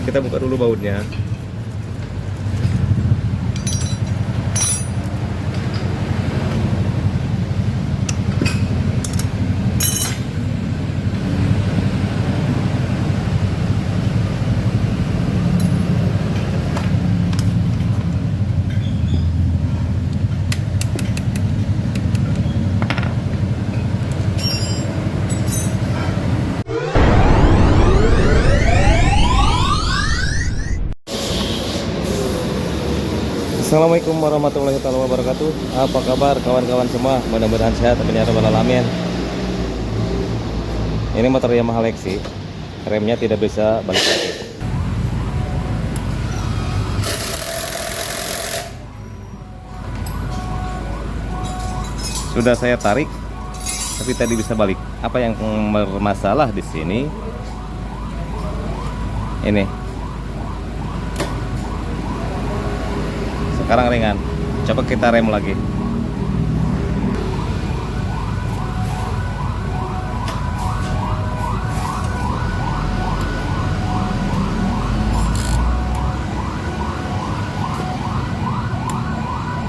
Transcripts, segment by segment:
Kita buka dulu bautnya. Assalamualaikum warahmatullahi wabarakatuh. Apa kabar kawan-kawan semua? Mudah-mudahan sehat amin ya rabbal alamin. Ini motor Yamaha Lexi. Remnya tidak bisa balik lagi. Sudah saya tarik, tapi tadi bisa balik. Apa yang bermasalah di sini? Ini. Sekarang ringan. Coba kita rem lagi.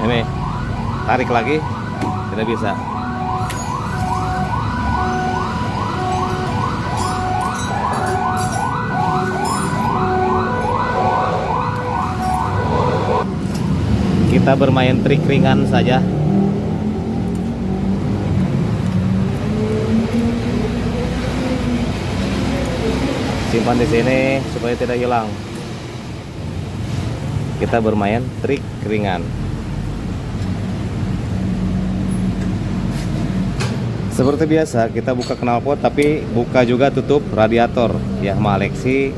Ini tarik lagi, tidak bisa. Kita bermain trik ringan saja. Simpan di sini supaya tidak hilang. Kita bermain trik ringan. Seperti biasa kita buka knalpot, tapi buka juga tutup radiator. Yamaha Lexi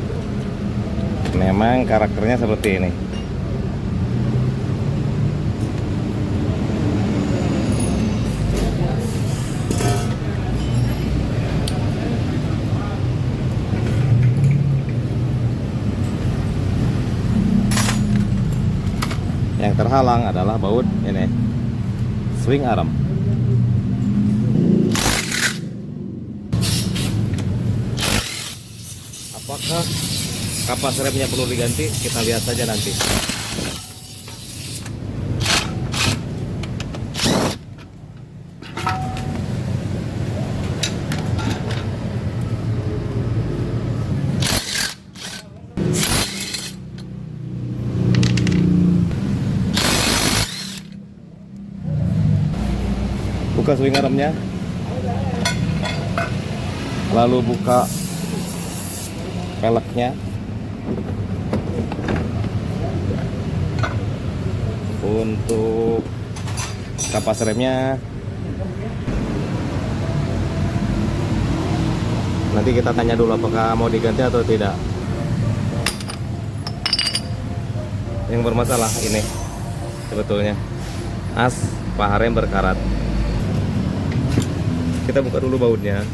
memang karakternya seperti ini. Yang terhalang adalah baut ini, swing arm. Apakah kapas remnya perlu diganti? Kita lihat saja nanti. Buka swing armnya, lalu buka peleknya, untuk kapas remnya nanti kita tanya dulu apakah mau diganti atau tidak. Yang bermasalah ini sebetulnya as paha rem berkarat. Kita buka dulu bautnya.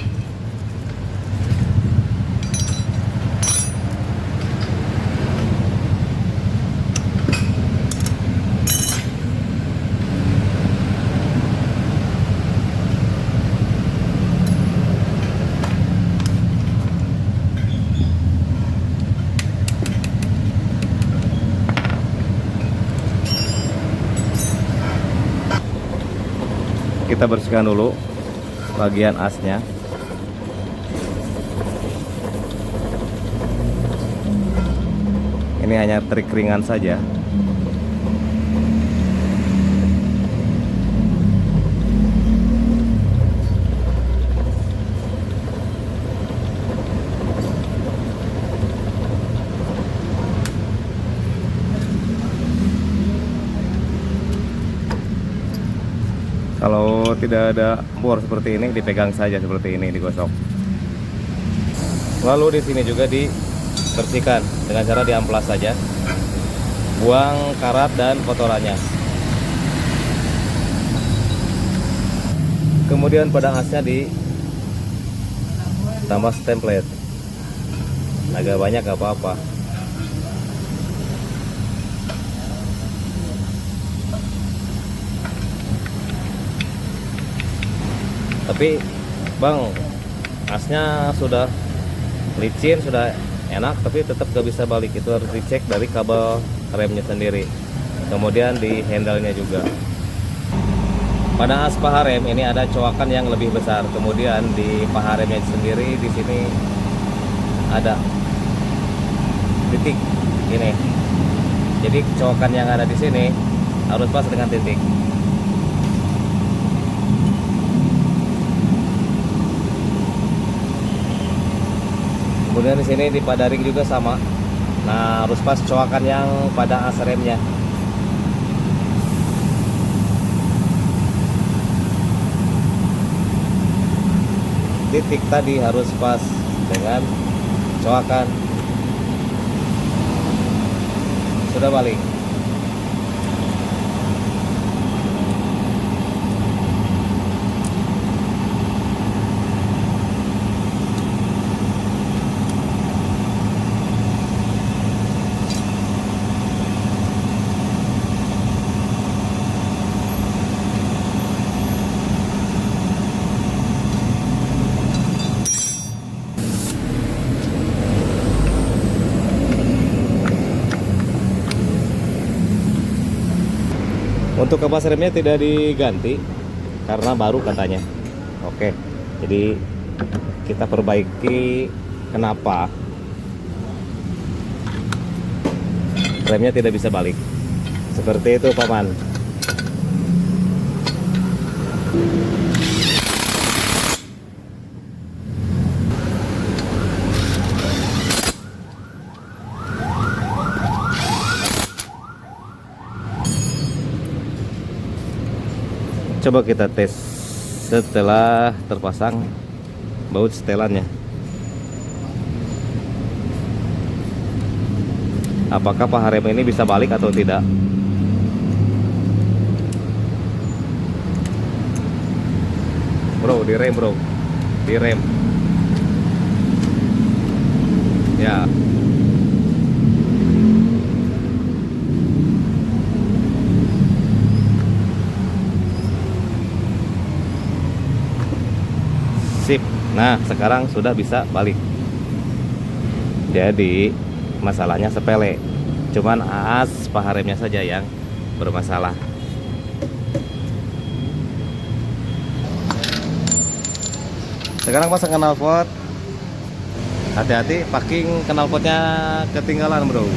Kita bersihkan dulu bagian asnya. Ini hanya trik ringan saja. Kalau tidak ada bor seperti ini, dipegang saja seperti ini, digosok. Lalu di sini juga dibersihkan dengan cara diamplas saja. Buang karat dan kotorannya. Kemudian pada asnya ditambah template. Agak banyak gak apa-apa. Tapi bang, asnya sudah licin, sudah enak, tapi tetap gak bisa balik. Itu harus dicek dari kabel remnya sendiri, kemudian di handle-nya juga. Pada as paha rem ini ada coakan yang lebih besar, kemudian di paha remnya sendiri di sini ada titik ini. Jadi coakan yang ada di sini harus pas dengan titik. Kemudian di sini di pada ring juga sama. Nah, harus pas coakan yang pada as remnya. Titik tadi harus pas dengan coakan. Sudah balik. Untuk kapas remnya tidak diganti karena baru katanya. Oke, jadi kita perbaiki kenapa remnya tidak bisa balik. Seperti itu, Paman. Coba kita tes setelah terpasang baut setelannya. Apakah paha rem ini bisa balik atau tidak? Bro, di rem bro, di rem. Ya. Sip. Nah, sekarang sudah bisa balik. Jadi masalahnya sepele, cuman as paha remnya saja yang bermasalah. Sekarang pasang knalpot. Hati-hati, packing knalpotnya ketinggalan bro.